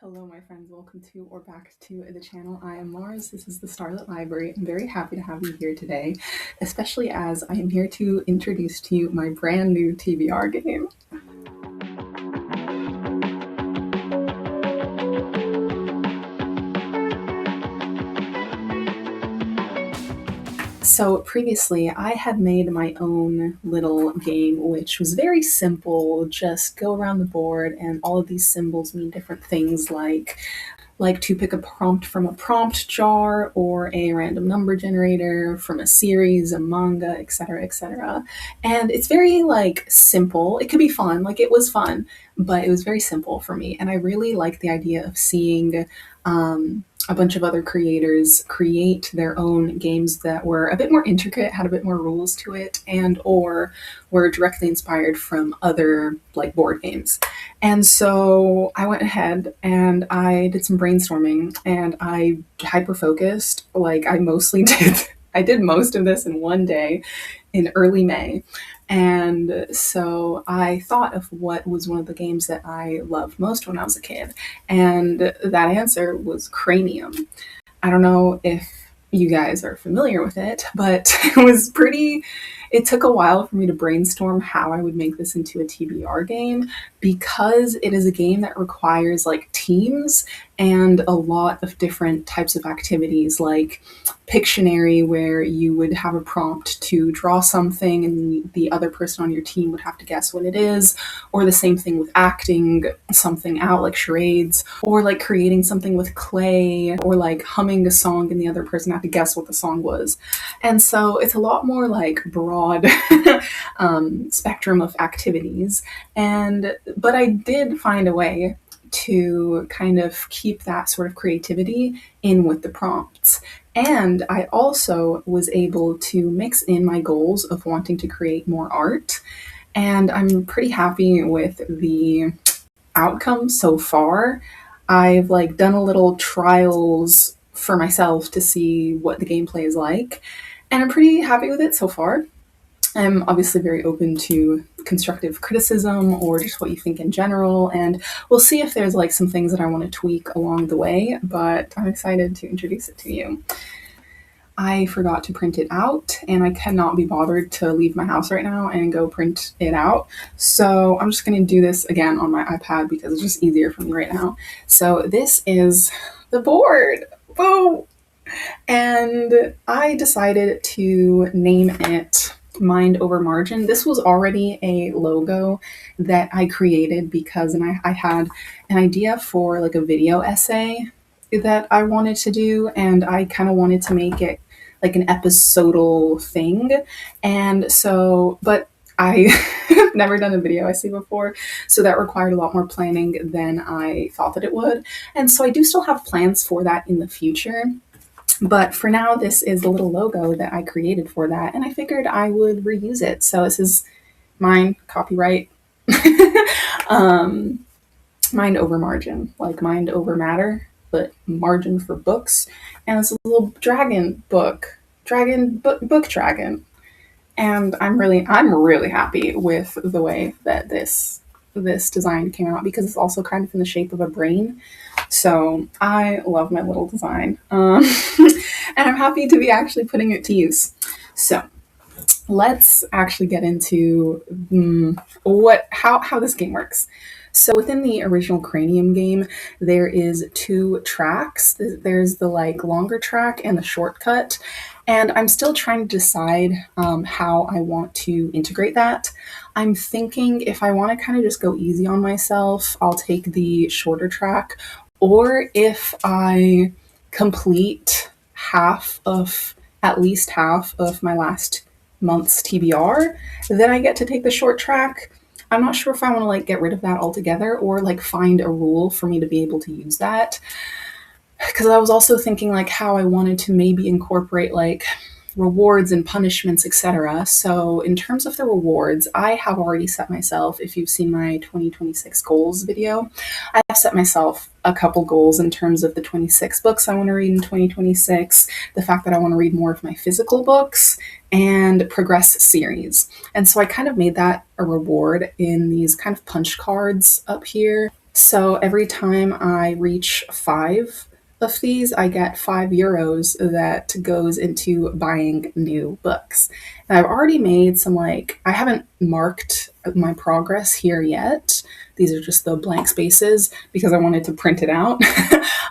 Hello, my friends. Welcome to or back to the channel. I am Mars. This is the Starlit Library. I'm very happy to have you here today, especially as I am here to introduce to you my brand new TBR game. So previously, I had made my own little game, which was very simple. Just go around the board, and all of these symbols mean different things, like to pick a prompt from a prompt jar or a random number generator from a series, a manga, etc., etc. And it's very simple. It could be fun. It was fun, but it was very simple for me. And I really like the idea of seeing a bunch of other creators create their own games that were a bit more intricate, had a bit more rules to it, and or were directly inspired from other board games. And so I went ahead and I did some brainstorming and I hyper focused. I did most of this in one day in early May. And so I thought of what was one of the games that I loved most when I was a kid. And that answer was Cranium. I don't know if you guys are familiar with it, but it took a while for me to brainstorm how I would make this into a TBR game because it is a game that requires teams and a lot of different types of activities, like Pictionary, where you would have a prompt to draw something and the other person on your team would have to guess what it is, or the same thing with acting something out, like charades, or creating something with clay, or humming a song and the other person had to guess what the song was. And so it's a lot more broad spectrum of activities. But I did find a way to kind of keep that sort of creativity in with the prompts. And I also was able to mix in my goals of wanting to create more art. And I'm pretty happy with the outcome so far. I've done a little trials for myself to see what the gameplay is like, and I'm pretty happy with it so far. I'm obviously very open to constructive criticism or just what you think in general, and we'll see if there's some things that I want to tweak along the way, but I'm excited to introduce it to you. I forgot to print it out, and I cannot be bothered to leave my house right now and go print it out. So I'm just going to do this again on my iPad because it's just easier for me right now. So this is the board. Boom! And I decided to name it Mind Over Margin. This was already a logo that I created because I had an idea for a video essay that I wanted to do, and I kind of wanted to make it an episodal thing. And so, but I have never done a video essay before, so that required a lot more planning than I thought that it would. And so I do still have plans for that in the future. But for now, this is the little logo that I created for that, and I figured I would reuse it. So this is mine, copyright. Mind over margin, like mind over matter, but margin for books. And it's a little dragon book, book dragon. And I'm really happy with the way that this design came out because it's also kind of in the shape of a brain. So I love my little design, and I'm happy to be actually putting it to use. So let's actually get into how this game works. So within the original Cranium game, there is 2 tracks. There's the longer track and the shortcut. And I'm still trying to decide how I want to integrate that. I'm thinking if I want to kind of just go easy on myself, I'll take the shorter track. Or if I complete at least half of my last month's TBR, then I get to take the short track. I'm not sure if I want to get rid of that altogether or find a rule for me to be able to use that. Because I was also thinking how I wanted to maybe incorporate rewards and punishments, etc. So in terms of the rewards, I have already set myself, if you've seen my 2026 goals video, I have set myself a couple goals in terms of the 26 books I want to read in 2026, the fact that I want to read more of my physical books, and progress series. And so I kind of made that a reward in these kind of punch cards up here. So every time I reach 5 of these, I get €5 that goes into buying new books. And I've already made some, like, I haven't marked my progress here yet. These are just the blank spaces because I wanted to print it out.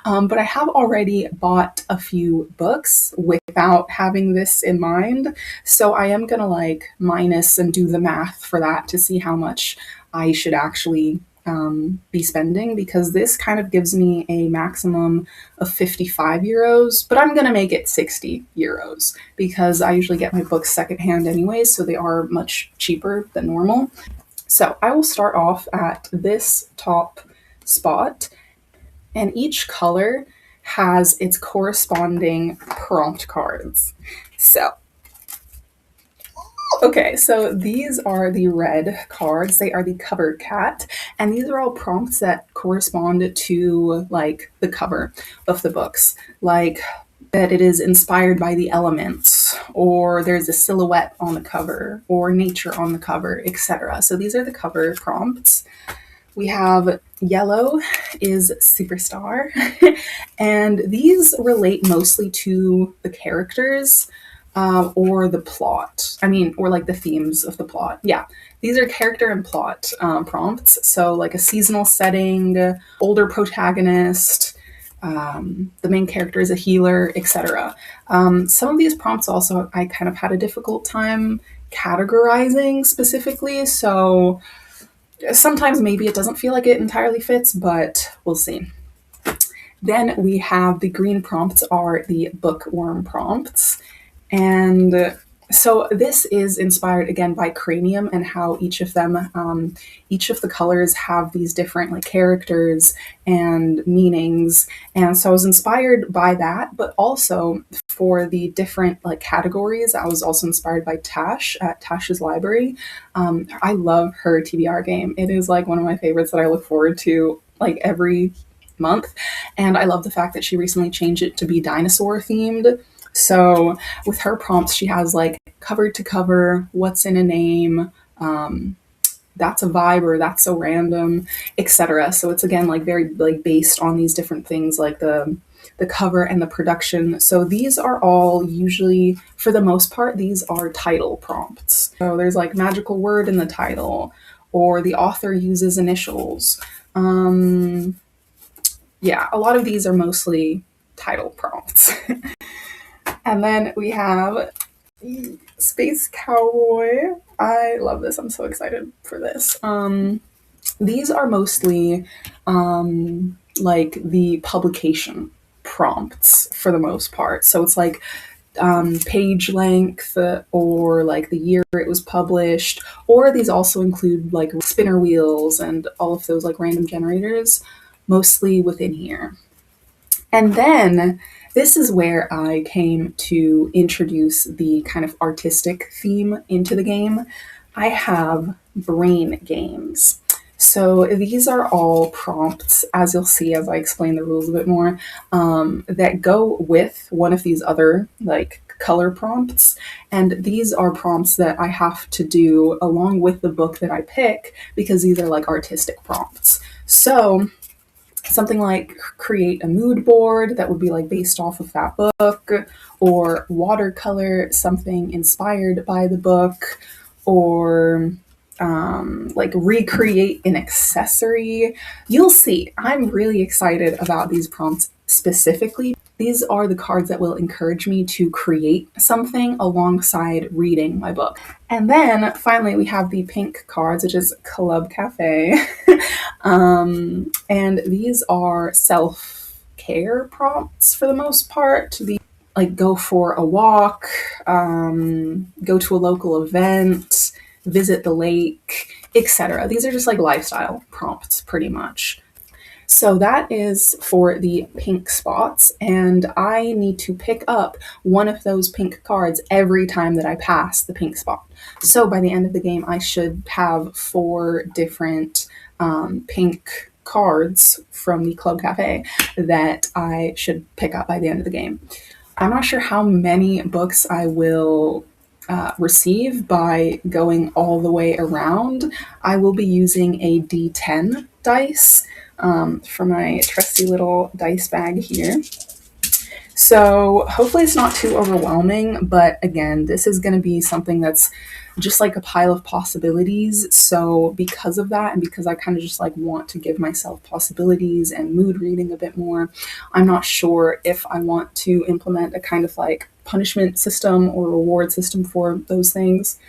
But I have already bought a few books without having this in mind. So I am going to like minus and do the math for that to see how much I should actually be spending, because this kind of gives me a maximum of €55, but I'm going to make it €60 because I usually get my books secondhand anyways, so they are much cheaper than normal. So I will start off at this top spot, and each color has its corresponding prompt cards. So okay, so these are the red cards. They are the cover cat, and these are all prompts that correspond to like the cover of the books, like that it is inspired by the elements, or there's a silhouette on the cover, or nature on the cover, etc. So these are the cover prompts. We have yellow is superstar, and these relate mostly to the characters or the plot. I mean, or like the themes of the plot. Yeah, these are character and plot prompts. So, like a seasonal setting, older protagonist, the main character is a healer, etc. Some of these prompts also I kind of had a difficult time categorizing specifically. So, sometimes maybe it doesn't feel like it entirely fits, but we'll see. Then we have the green prompts are the bookworm prompts. And so this is inspired again by Cranium and how each of them, each of the colors have these different like characters and meanings. And so I was inspired by that, but also for the different like categories, I was also inspired by Tash at Tash's Library. I love her TBR game. It is like one of my favorites that I look forward to like every month. And I love the fact that she recently changed it to be dinosaur themed. So with her prompts, she has like cover to cover, what's in a name, that's a vibe or that's so random, etc. So it's again like very like based on these different things like the cover and the production. So these are all usually, for the most part, these are title prompts. So there's like magical word in the title, or the author uses initials. Yeah, a lot of these are mostly title prompts. And then we have Space Cowboy. I love this. I'm so excited for this. These are mostly like the publication prompts for the most part. So it's like page length or like the year it was published, or these also include like spinner wheels and all of those like random generators, mostly within here. And then this is where I came to introduce the kind of artistic theme into the game. I have brain games. So these are all prompts, as you'll see as I explain the rules a bit more, that go with one of these other like color prompts. And these are prompts that I have to do along with the book that I pick, because these are like artistic prompts. So something like create a mood board that would be like based off of that book, or watercolor something inspired by the book, or like recreate an accessory. You'll see, I'm really excited about these prompts specifically. These are the cards that will encourage me to create something alongside reading my book. And then finally, we have the pink cards, which is Club Cafe. And these are self-care prompts for the most part. Like go for a walk, go to a local event, visit the lake, etc. These are just like lifestyle prompts pretty much. So that is for the pink spots, and I need to pick up one of those pink cards every time that I pass the pink spot. So by the end of the game, I should have 4 different pink cards from the Club Cafe that I should pick up by the end of the game. I'm not sure how many books I will receive by going all the way around. I will be using a D10 dice, for my trusty little dice bag here. So hopefully it's not too overwhelming, but again, this is going to be something that's just like a pile of possibilities. So because of that, and because I kind of just like want to give myself possibilities and mood reading a bit more, I'm not sure if I want to implement a kind of like punishment system or reward system for those things.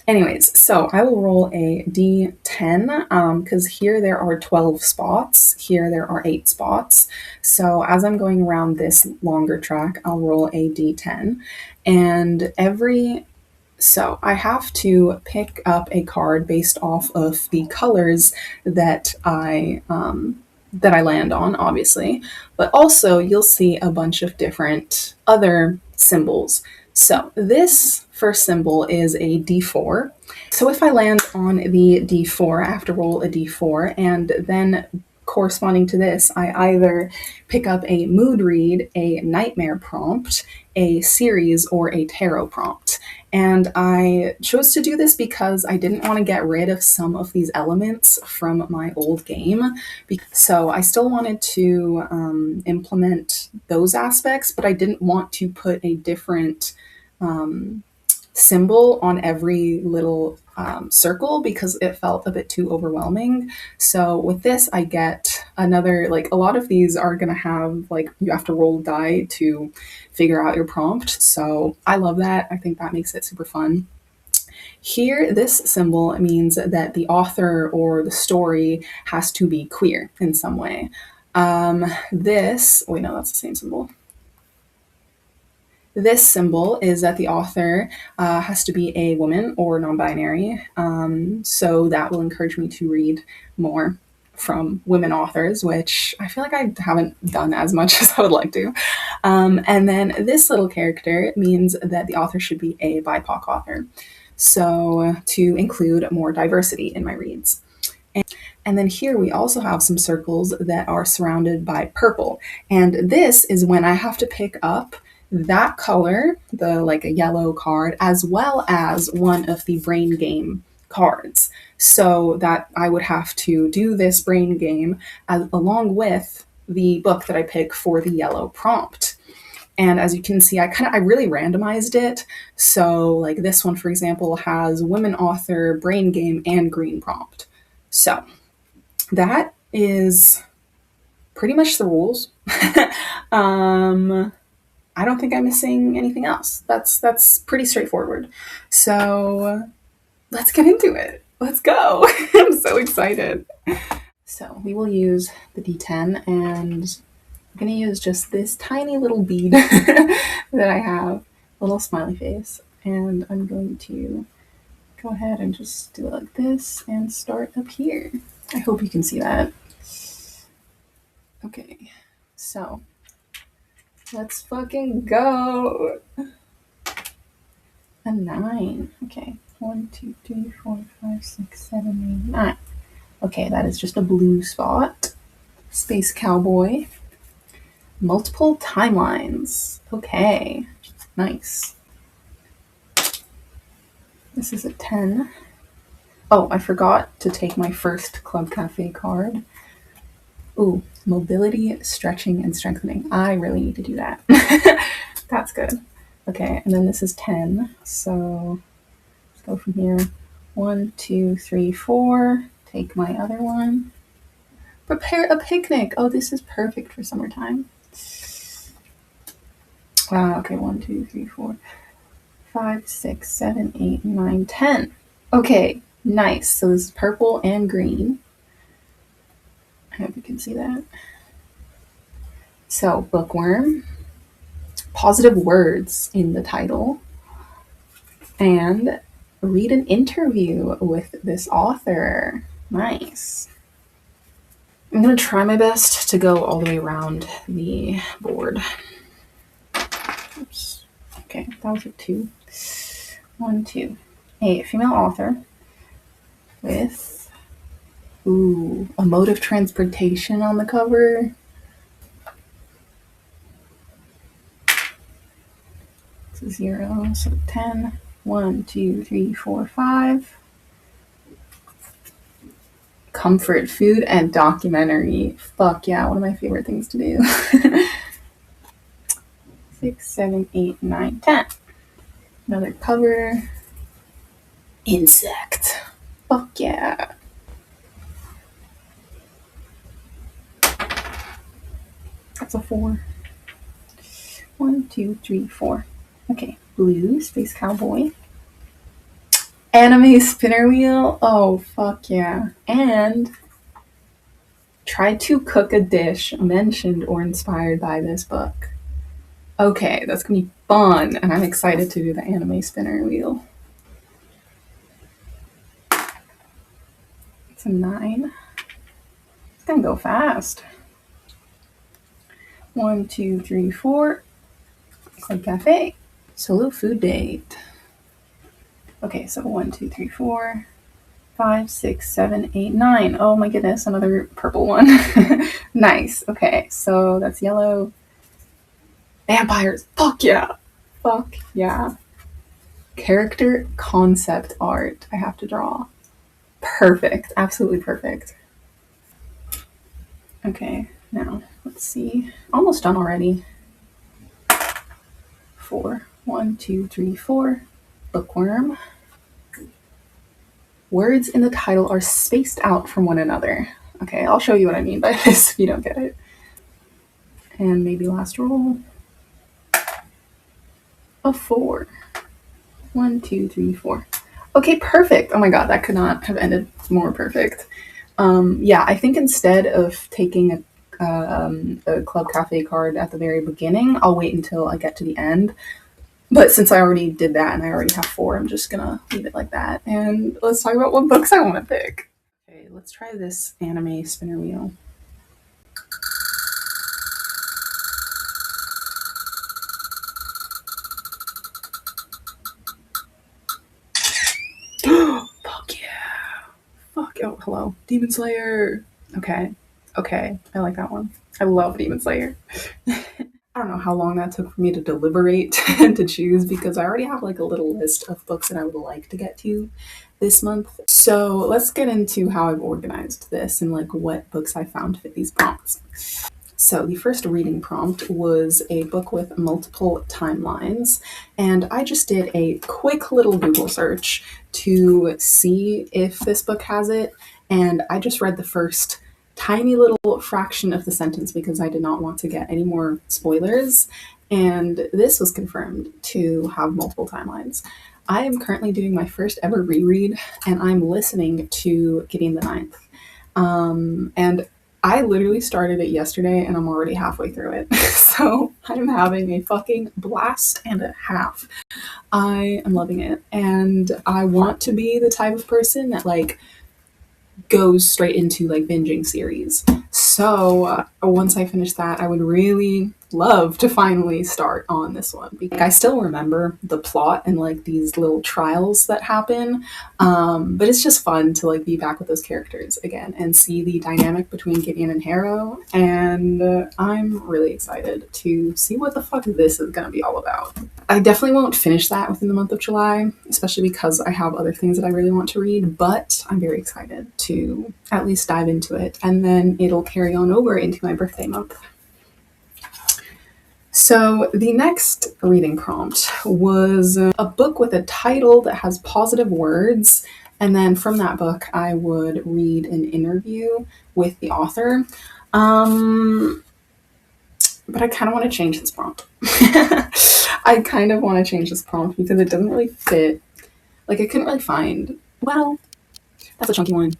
Anyways, so I will roll a d10 because here there are 12 spots. Here there are 8 spots. So as I'm going around this longer track, I'll roll a d10. And so I have to pick up a card based off of the colors that I land on, obviously. But also you'll see a bunch of different other symbols. So this first symbol is a D4. So if I land on the D4, I have to roll a D4, and then corresponding to this, I either pick up a mood read, a nightmare prompt, a series, or a tarot prompt. And I chose to do this because I didn't want to get rid of some of these elements from my old game. So I still wanted to implement those aspects, but I didn't want to put a different symbol on every little circle because it felt a bit too overwhelming. So with this, I get another, like a lot of these are going to have like you have to roll die to figure out your prompt. So I love that. I think that makes it super fun. Here, this symbol means that the author or the story has to be queer in some way. Wait, no, that's the same symbol. This symbol is that the author has to be a woman or non-binary. So that will encourage me to read more from women authors, which I feel like I haven't done as much as I would like to. And then this little character means that the author should be a BIPOC author. So to include more diversity in my reads. And then here we also have some circles that are surrounded by purple. And this is when I have to pick up that color, the like a yellow card, as well as one of the brain game cards. So that I would have to do this brain game along with the book that I pick for the yellow prompt. And as you can see, I really randomized it. So like this one, for example, has women author, brain game, and green prompt. So that is pretty much the rules. I don't think I'm missing anything else. That's pretty straightforward. So let's get into it. Let's go. I'm so excited. So we will use the D10, and I'm going to use just this tiny little bead that I have, a little smiley face, and I'm going to go ahead and just do it like this and start up here. I hope you can see that. Okay, so let's fucking go. A 9. Okay, 1, 2, 3, 4, 5, 6, 7, 8, 9. Okay, that is just a blue spot. Space Cowboy. Multiple timelines. Okay, nice. This is a 10. Oh, I forgot to take my first Club Cafe card. Ooh, mobility, stretching, and strengthening. I really need to do that. That's good. Okay, and then this is 10. So let's go from here. 1, 2, 3, 4. Take my other one. Prepare a picnic. Oh, this is perfect for summertime. Wow, okay, 1, 2, 3, 4, 5, 6, 7, 8, 9, 10. Okay, nice. So this is purple and green. I hope you can see that. So, bookworm, positive words in the title, and read an interview with this author. Nice. I'm going to try my best to go all the way around the board. Oops. Okay, that was a 2. 1, 2. A female author with, a mode of transportation on the cover. It's 0, so 10. 1, 2, 3, 4, 5. Comfort food and documentary. Fuck yeah, one of my favorite things to do. 6, 7, 8, 9, 10. Another cover. Insect. Fuck yeah. That's a 4. 1, 2, 3, 4. Okay. Blue, Space Cowboy. Anime spinner wheel. Oh, fuck yeah. And try to cook a dish mentioned or inspired by this book. Okay, that's gonna be fun, and I'm excited to do the anime spinner wheel. It's a 9. It's gonna go fast. 1, 2, 3, 4. Club Cafe. Solo food date. Okay, so 1, 2, 3, 4, 5, 6, 7, 8, 9. Oh my goodness, another purple one. Nice. Okay, so that's yellow. Vampires. Fuck yeah. Fuck yeah. Character concept art I have to draw. Perfect. Absolutely perfect. Okay, now let's see. Almost done already. 4. 1, 2, 3, 4. Bookworm. Words in the title are spaced out from one another. Okay, I'll show you what I mean by this if you don't get it. And maybe last roll. A 4. 1, 2, 3, 4. Okay, perfect. Oh my god, that could not have ended more perfect. Yeah, I think instead of taking a Club Cafe card at the very beginning, I'll wait until I get to the end. But since I already did that and I already have 4, I'm just gonna leave it like that. And let's talk about what books I want to pick. Okay, let's try this anime spinner wheel. Fuck yeah. Fuck. Oh, hello. Demon Slayer. Okay. Okay. I like that one. I love Demon Slayer. I don't know how long that took for me to deliberate and to choose because I already have like a little list of books that I would like to get to this month. So let's get into how I've organized this and like what books I found fit these prompts. So the first reading prompt was a book with multiple timelines, and I just did a quick little Google search to see if this book has it, and I just read the first tiny little fraction of the sentence because I did not want to get any more spoilers, and this was confirmed to have multiple timelines. I am currently doing my first ever reread, and I'm listening to Gideon the Ninth. And I literally started it yesterday and I'm already halfway through it. So I'm having a fucking blast and a half. I am loving it. And I want to be the type of person that like goes straight into like binging series. So once I finish that, I would really love to finally start on this one. Like, I still remember the plot and like these little trials that happen, but it's just fun to like be back with those characters again and see the dynamic between Gideon and Harrow. And I'm really excited to see what the fuck this is gonna be all about. I definitely won't finish that within the month of July, especially because I have other things that I really want to read, but I'm very excited to at least dive into it, and then it'll carry on over into my birthday month. So the next reading prompt was a book with a title that has positive words, and then from that book I would read an interview with the author. But I kind of want to change this prompt. I kind of want to change this prompt because it doesn't really fit. Like, I couldn't really find... Well, that's a chunky one.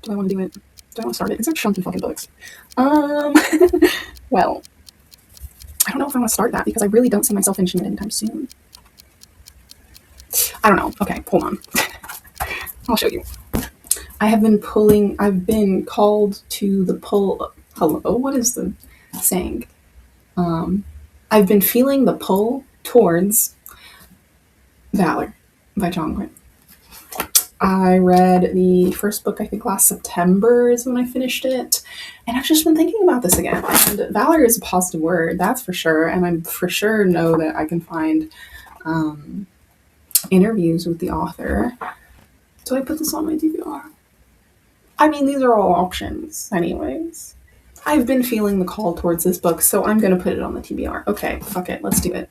Do I want to do it? Do I want to start it? These are chunky fucking books. Well, I don't know if I want to start that because I really don't see myself finishing it anytime soon. I don't know. Okay, hold on. I'll show you. I've been called to the pull. Hello, what is the saying? I've been feeling the pull towards Valor by John Grant. I read the first book, I think last September is when I finished it. And I've just been thinking about this again. And Valor is a positive word, that's for sure. And I for sure know that I can find interviews with the author. Do I put this on my TBR? I mean, these are all options, anyways. I've been feeling the call towards this book, so I'm gonna put it on the TBR. Okay, fuck it, let's do it.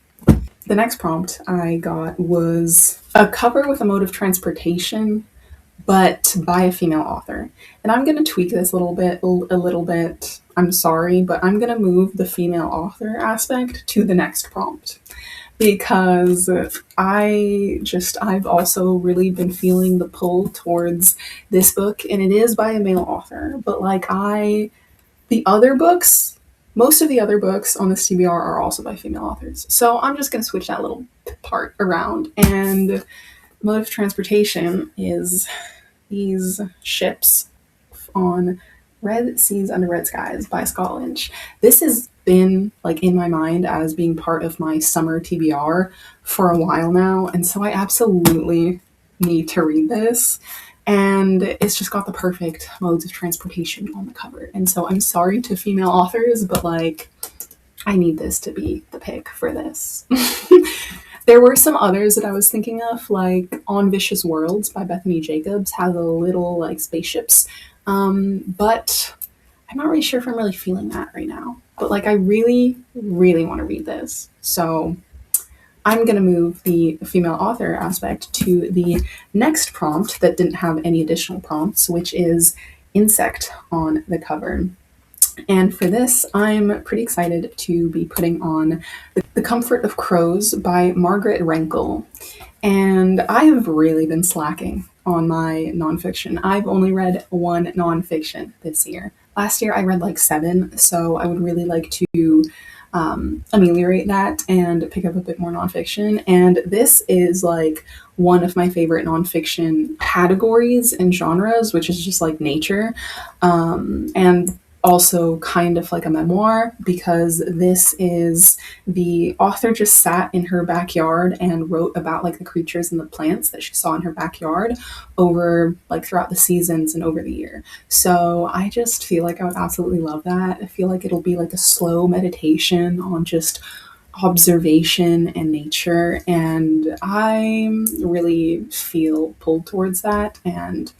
The next prompt I got was a cover with a mode of transportation, but by a female author. And I'm gonna tweak this a little bit. I'm sorry, but I'm gonna move the female author aspect to the next prompt because I've also really been feeling the pull towards this book, and it is by a male author. But like the other books, most of the other books on this TBR are also by female authors. So I'm just gonna switch that little part around. And mode of transportation is these ships on Red Seas Under Red Skies by Scott Lynch. This has been like in my mind as being part of my summer TBR for a while now, and so I absolutely need to read this. And it's just got the perfect modes of transportation on the cover. And so I'm sorry to female authors, but like I need this to be the pick for this. There were some others that I was thinking of, like On Vicious Worlds by Bethany Jacobs has a little like spaceships, but I'm not really sure if I'm really feeling that right now. But like I really, really want to read this, so I'm going to move the female author aspect to the next prompt that didn't have any additional prompts, which is insect on the cover. And for this, I'm pretty excited to be putting on The Comfort of Crows by Margaret Rankle. And I have really been slacking on my nonfiction. I've only read one nonfiction this year. Last year I read like 7, so I would really like to ameliorate that and pick up a bit more nonfiction. And this is like one of my favorite nonfiction categories and genres, which is just like nature. And also kind of like a memoir, because this is the author just sat in her backyard and wrote about like the creatures and the plants that she saw in her backyard over like throughout the seasons and over the year. So I just feel like I would absolutely love that. I feel like it'll be like a slow meditation on just observation and nature, and I really feel pulled towards that, and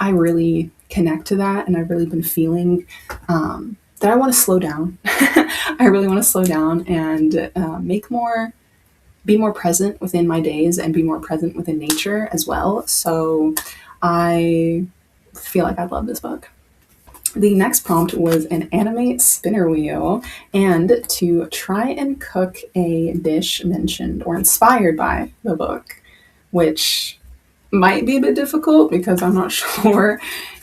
I really connect to that, and I've really been feeling that I want to slow down. I really want to slow down and be more present within my days and be more present within nature as well. So I feel like I love this book. The next prompt was an anime spinner wheel, and to try and cook a dish mentioned or inspired by the book, which might be a bit difficult because I'm not sure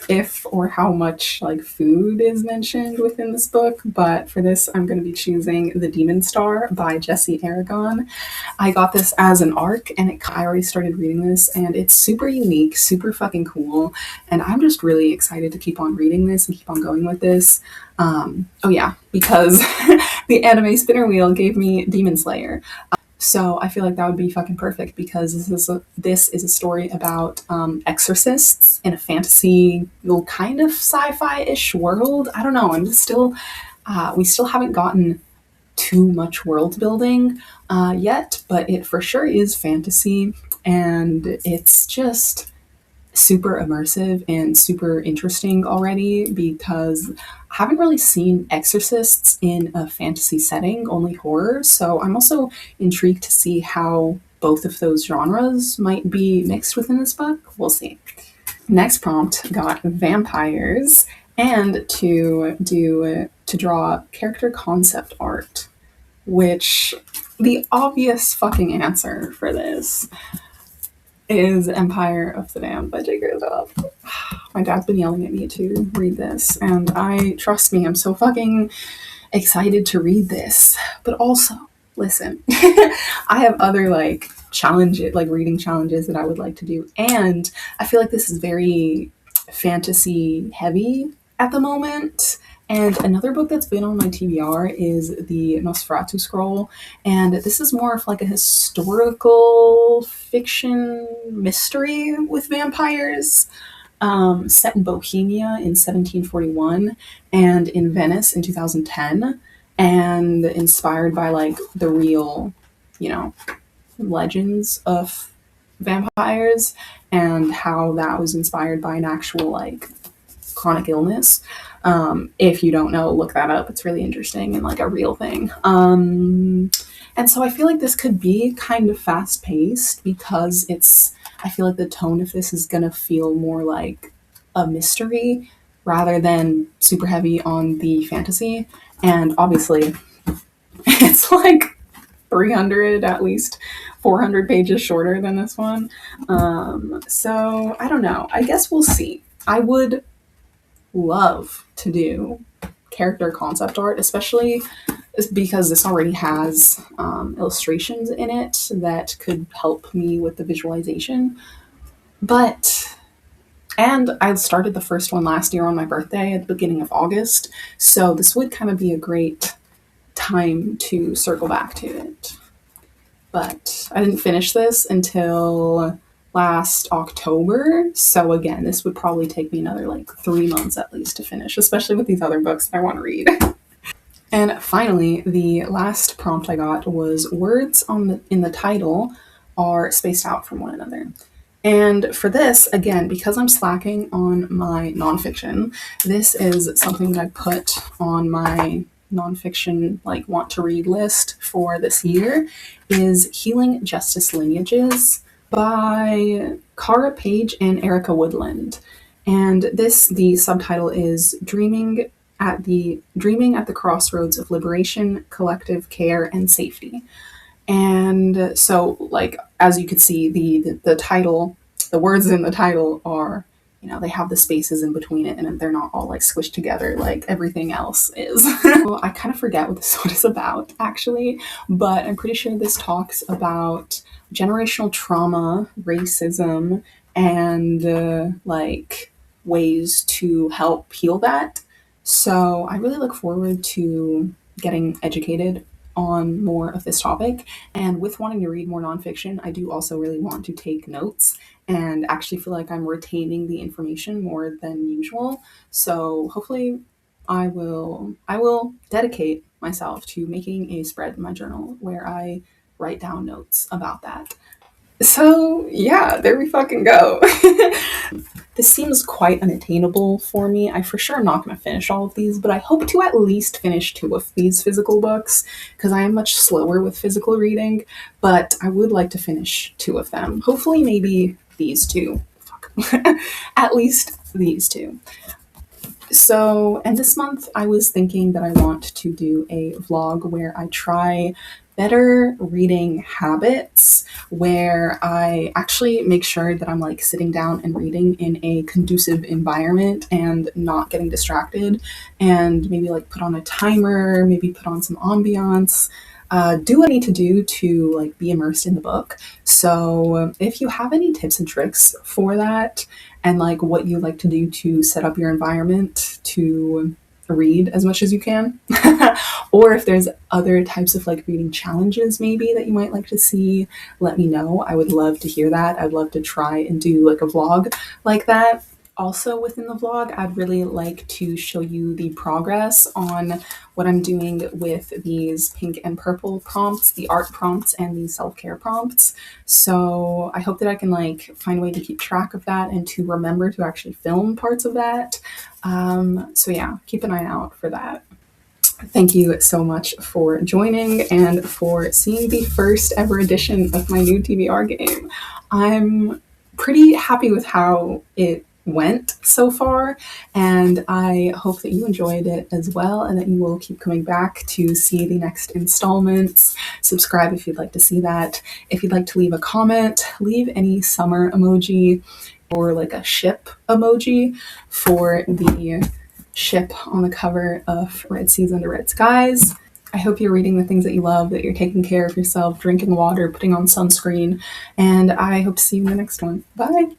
if or how much like food is mentioned within this book, but for this I'm going to be choosing The Demon Star by Jesse Aragon. I got this as an ARC, and I already started reading this, and it's super unique, super fucking cool, and I'm just really excited to keep on reading this and keep on going with this. Oh yeah, because the anime spinner wheel gave me Demon Slayer. So I feel like that would be fucking perfect, because this is a story about exorcists in a fantasy, little kind of sci-fi-ish world. I don't know. We still haven't gotten too much world building yet, but it for sure is fantasy, and it's just super immersive and super interesting already, because I haven't really seen exorcists in a fantasy setting, only horror. So I'm also intrigued to see how both of those genres might be mixed within this book. We'll see. Next prompt got vampires, and to draw character concept art, which the obvious fucking answer for this is Empire of the Damned by J.K. Rowling. My dad's been yelling at me to read this, and trust me, I'm so fucking excited to read this. But also, listen, I have other like challenges, like reading challenges that I would like to do, and I feel like this is very fantasy heavy at the moment. And another book that's been on my TBR is the Nosferatu Scroll, and this is more of like a historical fiction mystery with vampires, set in Bohemia in 1741 and in Venice in 2010, and inspired by like the real, legends of vampires and how that was inspired by an actual like chronic illness. If you don't know, look that up. It's really interesting and like a real thing. And so I feel like this could be kind of fast paced because I feel like the tone of this is going to feel more like a mystery rather than super heavy on the fantasy. And obviously, it's like 300, at least 400 pages shorter than this one. So I don't know. I guess we'll see. I would love to do character concept art, especially because this already has illustrations in it that could help me with the visualization. And I started the first one last year on my birthday at the beginning of August, so this would kind of be a great time to circle back to it. But I didn't finish this until last October, so again, this would probably take me another like 3 months at least to finish, especially with these other books that I want to read. And finally, the last prompt I got was words in the title are spaced out from one another. And for this, again, because I'm slacking on my nonfiction, this is something that I put on my nonfiction like want to read list for this year, is Healing Justice Lineages by Cara Page and Erica Woodland. And the subtitle is Dreaming at the Crossroads of Liberation, Collective Care, and Safety. And so, like, as you could see, the title, the words in the title are, they have the spaces in between it, and they're not all like squished together like everything else is. Well, I kind of forget what this one is about, actually, but I'm pretty sure this talks about generational trauma, racism, and like ways to help heal that. So I really look forward to getting educated on more of this topic. And with wanting to read more nonfiction, I do also really want to take notes and actually feel like I'm retaining the information more than usual. So hopefully I will dedicate myself to making a spread in my journal where I write down notes about that. So yeah, there we fucking go. This seems quite unattainable for me. I for sure am not going to finish all of these, but I hope to at least finish 2 of these physical books because I am much slower with physical reading, but I would like to finish 2 of them. Hopefully maybe these 2. Fuck. At least these 2. So, and this month I was thinking that I want to do a vlog where I try better reading habits, where I actually make sure that I'm like sitting down and reading in a conducive environment and not getting distracted, and maybe like put on a timer, maybe put on some ambiance, do what I need to do to like be immersed in the book. So if you have any tips and tricks for that, and like what you like to do to set up your environment to read as much as you can, or if there's other types of like reading challenges maybe that you might like to see, let me know. I would love to hear that. I'd love to try and do like a vlog like that. Also within the vlog, I'd really like to show you the progress on what I'm doing with these pink and purple prompts, the art prompts and the self-care prompts. So I hope that I can like find a way to keep track of that and to remember to actually film parts of that. So yeah, keep an eye out for that. Thank you so much for joining and for seeing the first ever edition of my new TBR game. I'm pretty happy with how it went so far, and I hope that you enjoyed it as well and that you will keep coming back to see the next installments. Subscribe if you'd like to see that. If you'd like to leave a comment, leave any summer emoji or like a ship emoji for the ship on the cover of Red Seas Under Red Skies. I hope you're reading the things that you love, that you're taking care of yourself, drinking water, putting on sunscreen, and I hope to see you in the next one. Bye!